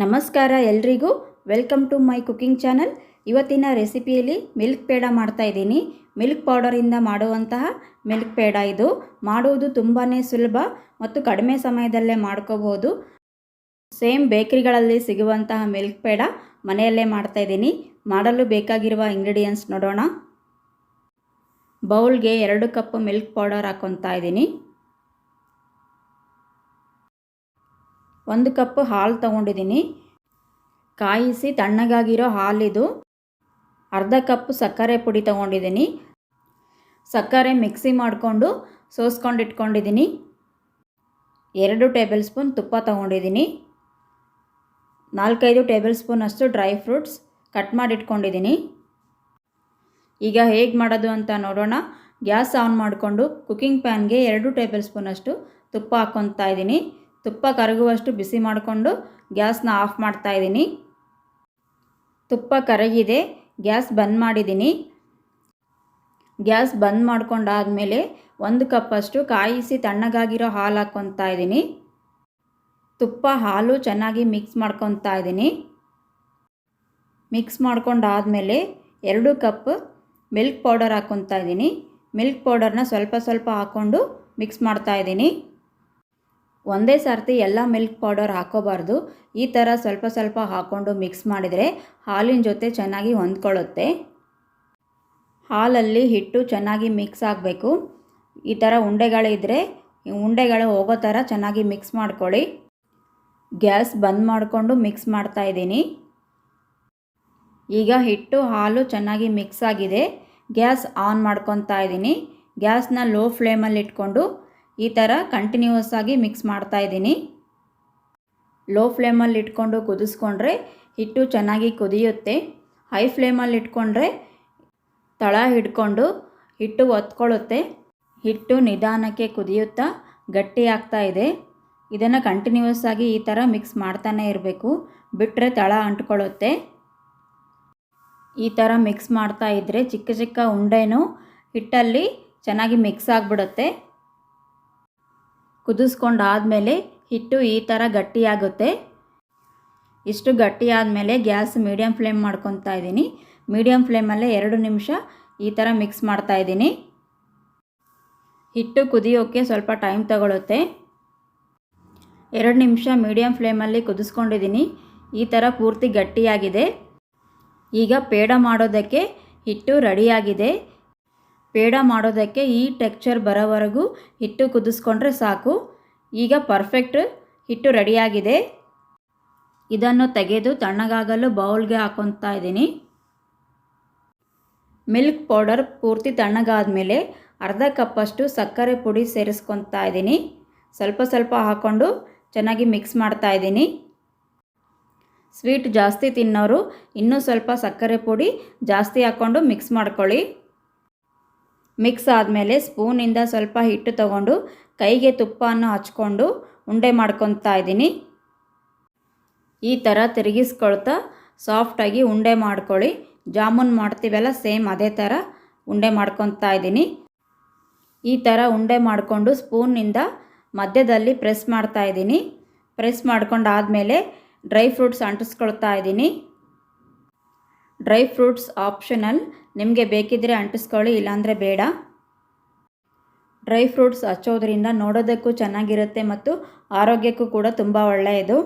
ನಮಸ್ಕಾರ ಎಲ್ರಿಗೂ, welcome to my cooking channel. ಇವತ್ತಿನ ರೆಸಿಪಿಯಲ್ಲಿ ಮಿಲ್ಕ್ ಪೇಡ ಮಾಡ್ತಾ ಇದ್ದೀನಿ. ಮಿಲ್ಕ್ ಪೌಡರಿಂದ ಮಾಡುವಂತಹ ಮಿಲ್ಕ್ ಪೇಡ ಇದು. ಮಾಡುವುದು ತುಂಬಾ ಸುಲಭ ಮತ್ತು ಕಡಿಮೆ ಸಮಯದಲ್ಲೇ ಮಾಡ್ಕೋಬಹುದು. ಸೇಮ್ ಬೇಕರಿಗಳಲ್ಲಿ ಸಿಗುವಂತಹ ಮಿಲ್ಕ್ ಪೇಡ ಮನೆಯಲ್ಲೇ ಮಾಡ್ತಾ ಇದ್ದೀನಿ. ಮಾಡಲು ಬೇಕಾಗಿರುವ ಇಂಗ್ರೀಡಿಯೆಂಟ್ಸ್ ನೋಡೋಣ. ಬೌಲ್ಗೆ 2 ಕಪ್ ಮಿಲ್ಕ್ ಪೌಡರ್ ಹಾಕ್ಕೊತಾ ಇದ್ದೀನಿ. 1 ಕಪ್ ಹಾಲು ತಗೊಂಡಿದ್ದೀನಿ. ಕಾಯಿಸಿ ತಣ್ಣಗಾಗಿರೋ ಹಾಲಿದು. ಅರ್ಧ ಕಪ್ ಸಕ್ಕರೆ ಪುಡಿ ತಗೊಂಡಿದ್ದೀನಿ. ಸಕ್ಕರೆ ಮಿಕ್ಸಿ ಮಾಡಿಕೊಂಡು ಸೋಸ್ಕೊಂಡು ಇಟ್ಕೊಂಡಿದ್ದೀನಿ. 2 ಟೇಬಲ್ ಸ್ಪೂನ್ ತುಪ್ಪ ತಗೊಂಡಿದ್ದೀನಿ. 4-5 ಟೇಬಲ್ ಸ್ಪೂನ್ ಅಷ್ಟು ಡ್ರೈ ಫ್ರೂಟ್ಸ್ ಕಟ್ ಮಾಡಿ ಇಟ್ಕೊಂಡಿದ್ದೀನಿ. ಈಗ ಹೇಗೆ ಮಾಡೋದು ಅಂತ ನೋಡೋಣ. ಗ್ಯಾಸ್ ಆನ್ ಮಾಡಿಕೊಂಡು ಕುಕ್ಕಿಂಗ್ ಪ್ಯಾನ್ಗೆ 2 ಟೇಬಲ್ ಸ್ಪೂನ್ ಅಷ್ಟು ತುಪ್ಪ ಹಾಕ್ಕೊತಾ ಇದ್ದೀನಿ. ತುಪ್ಪ ಕರಗುವಷ್ಟು ಬಿಸಿ ಮಾಡಿಕೊಂಡು ಗ್ಯಾಸ್ನ ಆಫ್ ಮಾಡ್ತಾ ಇದ್ದೀನಿ. ತುಪ್ಪ ಕರಗಿದೆ, ಗ್ಯಾಸ್ ಬಂದ್ ಮಾಡಿದ್ದೀನಿ. ಗ್ಯಾಸ್ ಬಂದ್ ಮಾಡ್ಕೊಂಡಾದಮೇಲೆ 1 ಕಪ್ ಅಷ್ಟು ಕಾಯಿಸಿ ತಣ್ಣಗಾಗಿರೋ ಹಾಲು ಹಾಕ್ಕೊತಾ ಇದ್ದೀನಿ. ತುಪ್ಪ ಹಾಲು ಚೆನ್ನಾಗಿ ಮಿಕ್ಸ್ ಮಾಡ್ಕೊತಾ ಇದ್ದೀನಿ. ಮಿಕ್ಸ್ ಮಾಡ್ಕೊಂಡಾದಮೇಲೆ 2 ಕಪ್ ಮಿಲ್ಕ್ ಪೌಡರ್ ಹಾಕ್ಕೊತಾ ಇದ್ದೀನಿ. ಮಿಲ್ಕ್ ಪೌಡರ್ನ ಸ್ವಲ್ಪ ಸ್ವಲ್ಪ ಹಾಕ್ಕೊಂಡು ಮಿಕ್ಸ್ ಮಾಡ್ತಾ ಇದ್ದೀನಿ. ಒಂದೇ ಸರ್ತಿ ಎಲ್ಲ ಮಿಲ್ಕ್ ಪೌಡರ್ ಹಾಕೋಬಾರ್ದು. ಈ ಥರ ಸ್ವಲ್ಪ ಸ್ವಲ್ಪ ಹಾಕ್ಕೊಂಡು ಮಿಕ್ಸ್ ಮಾಡಿದರೆ ಹಾಲಿನ ಜೊತೆ ಚೆನ್ನಾಗಿ ಹೊಂದ್ಕೊಳ್ಳುತ್ತೆ. ಹಾಲಲ್ಲಿ ಹಿಟ್ಟು ಚೆನ್ನಾಗಿ ಮಿಕ್ಸ್ ಆಗಬೇಕು. ಈ ಥರ ಉಂಡೆಗಳಿದ್ದರೆ ಉಂಡೆಗಳು ಹೋಗೋ ಥರ ಚೆನ್ನಾಗಿ ಮಿಕ್ಸ್ ಮಾಡ್ಕೊಳ್ಳಿ. ಗ್ಯಾಸ್ ಬಂದ್ ಮಾಡಿಕೊಂಡು ಮಿಕ್ಸ್ ಮಾಡ್ತಾ ಇದ್ದೀನಿ. ಈಗ ಹಿಟ್ಟು ಹಾಲು ಚೆನ್ನಾಗಿ ಮಿಕ್ಸ್ ಆಗಿದೆ. ಗ್ಯಾಸ್ ಆನ್ ಮಾಡ್ಕೊತಾ ಇದ್ದೀನಿ. ಗ್ಯಾಸ್ನ ಲೋ ಫ್ಲೇಮಲ್ಲಿ ಇಟ್ಕೊಂಡು ಈ ಥರ ಕಂಟಿನ್ಯೂಸ್ ಆಗಿ ಮಿಕ್ಸ್ ಮಾಡ್ತಾ ಇದ್ದೀನಿ. ಲೋ ಫ್ಲೇಮಲ್ಲಿ ಇಟ್ಕೊಂಡು ಕುದಿಸ್ಕೊಂಡ್ರೆ ಹಿಟ್ಟು ಚೆನ್ನಾಗಿ ಕುದಿಯುತ್ತೆ. ಹೈ ಫ್ಲೇಮಲ್ಲಿ ಇಟ್ಕೊಂಡ್ರೆ ತಳ ಹಿಡ್ಕೊಂಡು ಹಿಟ್ಟು ಒತ್ಕೊಳ್ಳುತ್ತೆ. ಹಿಟ್ಟು ನಿಧಾನಕ್ಕೆ ಕುದಿಯುತ್ತಾ ಗಟ್ಟಿ ಆಗ್ತಾ ಇದೆ. ಇದನ್ನು ಕಂಟಿನ್ಯೂಸ್ ಆಗಿ ಈ ಥರ ಮಿಕ್ಸ್ ಮಾಡ್ತಾನೆ ಇರಬೇಕು, ಬಿಟ್ಟರೆ ತಳ ಅಂಟ್ಕೊಳ್ಳುತ್ತೆ. ಈ ಥರ ಮಿಕ್ಸ್ ಮಾಡ್ತಾ ಇದ್ದರೆ ಚಿಕ್ಕ ಚಿಕ್ಕ ಉಂಡೆನೂ ಹಿಟ್ಟಲ್ಲಿ ಚೆನ್ನಾಗಿ ಮಿಕ್ಸ್ ಆಗಿಬಿಡುತ್ತೆ. ಕುದಿಸ್ಕೊಂಡಾದಮೇಲೆ ಹಿಟ್ಟು ಈ ಥರ ಗಟ್ಟಿಯಾಗುತ್ತೆ. ಇಷ್ಟು ಗಟ್ಟಿಯಾದಮೇಲೆ ಗ್ಯಾಸ್ ಮೀಡಿಯಮ್ ಫ್ಲೇಮ್ ಮಾಡ್ಕೊತಾ ಇದ್ದೀನಿ. ಮೀಡಿಯಮ್ ಫ್ಲೇಮಲ್ಲೇ 2 ನಿಮಿಷ ಈ ಥರ ಮಿಕ್ಸ್ ಮಾಡ್ತಾ ಇದ್ದೀನಿ. ಹಿಟ್ಟು ಕುದಿಯೋಕ್ಕೆ ಸ್ವಲ್ಪ ಟೈಮ್ ತಗೊಳುತ್ತೆ. 2 ನಿಮಿಷ ಮೀಡಿಯಮ್ ಫ್ಲೇಮಲ್ಲಿ ಕುದಿಸ್ಕೊಂಡಿದ್ದೀನಿ. ಈ ಥರ ಪೂರ್ತಿ ಗಟ್ಟಿಯಾಗಿದೆ. ಈಗ ಪೇಡ ಮಾಡೋದಕ್ಕೆ ಹಿಟ್ಟು ರೆಡಿಯಾಗಿದೆ. ಪೇಡ ಮಾಡೋದಕ್ಕೆ ಈ ಟೆಕ್ಸ್ಚರ್ ಬರೋವರೆಗೂ ಹಿಟ್ಟು ಕುದಿಸ್ಕೊಂಡ್ರೆ ಸಾಕು. ಈಗ ಪರ್ಫೆಕ್ಟ್ ಹಿಟ್ಟು ರೆಡಿಯಾಗಿದೆ. ಇದನ್ನು ತೆಗೆದು ತಣ್ಣಗಾಗಲು ಬೌಲ್ಗೆ ಹಾಕ್ಕೊತಾ ಇದ್ದೀನಿ. ಮಿಲ್ಕ್ ಪೌಡರ್ ಪೂರ್ತಿ ತಣ್ಣಗಾದ ಅರ್ಧ ಕಪ್ಪಷ್ಟು ಸಕ್ಕರೆ ಪುಡಿ ಸೇರಿಸ್ಕೊತಾ ಇದ್ದೀನಿ. ಸ್ವಲ್ಪ ಸ್ವಲ್ಪ ಹಾಕ್ಕೊಂಡು ಚೆನ್ನಾಗಿ ಮಿಕ್ಸ್ ಮಾಡ್ತಾ ಇದ್ದೀನಿ. ಸ್ವೀಟ್ ಜಾಸ್ತಿ ತಿನ್ನೋರು ಇನ್ನೂ ಸ್ವಲ್ಪ ಸಕ್ಕರೆ ಪುಡಿ ಜಾಸ್ತಿ ಹಾಕ್ಕೊಂಡು ಮಿಕ್ಸ್ ಮಾಡ್ಕೊಳ್ಳಿ. ಮಿಕ್ಸ್ ಆದಮೇಲೆ ಸ್ಪೂನಿಂದ ಸ್ವಲ್ಪ ಹಿಟ್ಟು ತಗೊಂಡು ಕೈಗೆ ತುಪ್ಪವನ್ನು ಹಚ್ಕೊಂಡು ಉಂಡೆ ಮಾಡ್ಕೊತಾ ಇದ್ದೀನಿ. ಈ ಥರ ತಿರುಗಿಸ್ಕೊಳ್ತಾ ಸಾಫ್ಟಾಗಿ ಉಂಡೆ ಮಾಡ್ಕೊಳ್ಳಿ. ಜಾಮೂನ್ ಮಾಡ್ತೀವಲ್ಲ ಸೇಮ್ ಅದೇ ಥರ ಉಂಡೆ ಮಾಡ್ಕೊತಾ ಇದ್ದೀನಿ. ಈ ಥರ ಉಂಡೆ ಮಾಡಿಕೊಂಡು ಸ್ಪೂನಿಂದ ಮಧ್ಯದಲ್ಲಿ ಪ್ರೆಸ್ ಮಾಡ್ತಾ ಇದ್ದೀನಿ. ಪ್ರೆಸ್ ಮಾಡ್ಕೊಂಡಾದಮೇಲೆ ಡ್ರೈ ಫ್ರೂಟ್ಸ್ ಅಂಟಿಸ್ಕೊಳ್ತಾ ಇದ್ದೀನಿ. ಡ್ರೈ ಫ್ರೂಟ್ಸ್ ಆಪ್ಷನಲ್, ನಿಮಗೆ ಬೇಕಿದ್ದರೆ ಅಂಟಿಸ್ಕೊಳ್ಳಿ, ಇಲ್ಲಾಂದರೆ ಬೇಡ. ಡ್ರೈ ಫ್ರೂಟ್ಸ್ ಹಚ್ಚೋದ್ರಿಂದ ನೋಡೋದಕ್ಕೂ ಚೆನ್ನಾಗಿರುತ್ತೆ ಮತ್ತು ಆರೋಗ್ಯಕ್ಕೂ ಕೂಡ ತುಂಬ ಒಳ್ಳೆಯದು.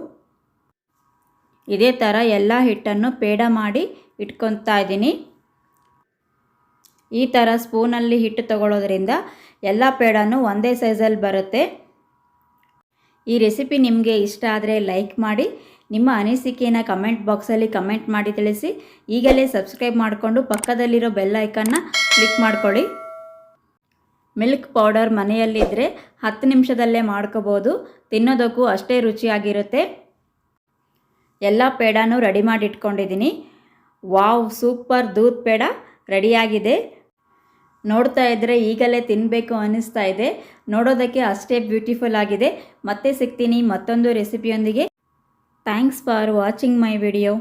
ಇದೇ ಥರ ಎಲ್ಲ ಹಿಟ್ಟನ್ನು ಪೇಡ ಮಾಡಿ ಇಟ್ಕೊತಾ ಇದ್ದೀನಿ. ಈ ಥರ ಸ್ಪೂನಲ್ಲಿ ಹಿಟ್ಟು ತಗೊಳ್ಳೋದ್ರಿಂದ ಎಲ್ಲ ಪೇಡನೂ ಒಂದೇ ಸೈಜಲ್ಲಿ ಬರುತ್ತೆ. ಈ ರೆಸಿಪಿ ನಿಮಗೆ ಇಷ್ಟ ಆದರೆ ಲೈಕ್ ಮಾಡಿ, ನಿಮ್ಮ ಅನಿಸಿಕೆಯನ್ನು ಕಮೆಂಟ್ ಬಾಕ್ಸಲ್ಲಿ ಕಮೆಂಟ್ ಮಾಡಿ ತಿಳಿಸಿ. ಈಗಲೇ ಸಬ್ಸ್ಕ್ರೈಬ್ ಮಾಡಿಕೊಂಡು ಪಕ್ಕದಲ್ಲಿರೋ ಬೆಲ್ ಐಕನ್ನ ಕ್ಲಿಕ್ ಮಾಡ್ಕೊಳ್ಳಿ. ಮಿಲ್ಕ್ ಪೌಡರ್ ಮನೆಯಲ್ಲಿದ್ದರೆ 10 ನಿಮಿಷದಲ್ಲೇ ಮಾಡ್ಕೋಬೋದು. ತಿನ್ನೋದಕ್ಕೂ ಅಷ್ಟೇ ರುಚಿಯಾಗಿರುತ್ತೆ. ಎಲ್ಲ ಪೇಡನೂ ರೆಡಿ ಮಾಡಿ ಇಟ್ಕೊಂಡಿದ್ದೀನಿ. ವಾವ್, ಸೂಪರ್ ದೂದ್ ಪೇಡ ರೆಡಿಯಾಗಿದೆ. ನೋಡ್ತಾ ಇದ್ದರೆ ಈಗಲೇ ತಿನ್ನಬೇಕು ಅನ್ನಿಸ್ತಾ ಇದೆ. ನೋಡೋದಕ್ಕೆ ಅಷ್ಟೇ ಬ್ಯೂಟಿಫುಲ್ ಆಗಿದೆ. ಮತ್ತೆ ಸಿಗ್ತೀನಿ ಮತ್ತೊಂದು ರೆಸಿಪಿಯೊಂದಿಗೆ. Thanks for watching my video.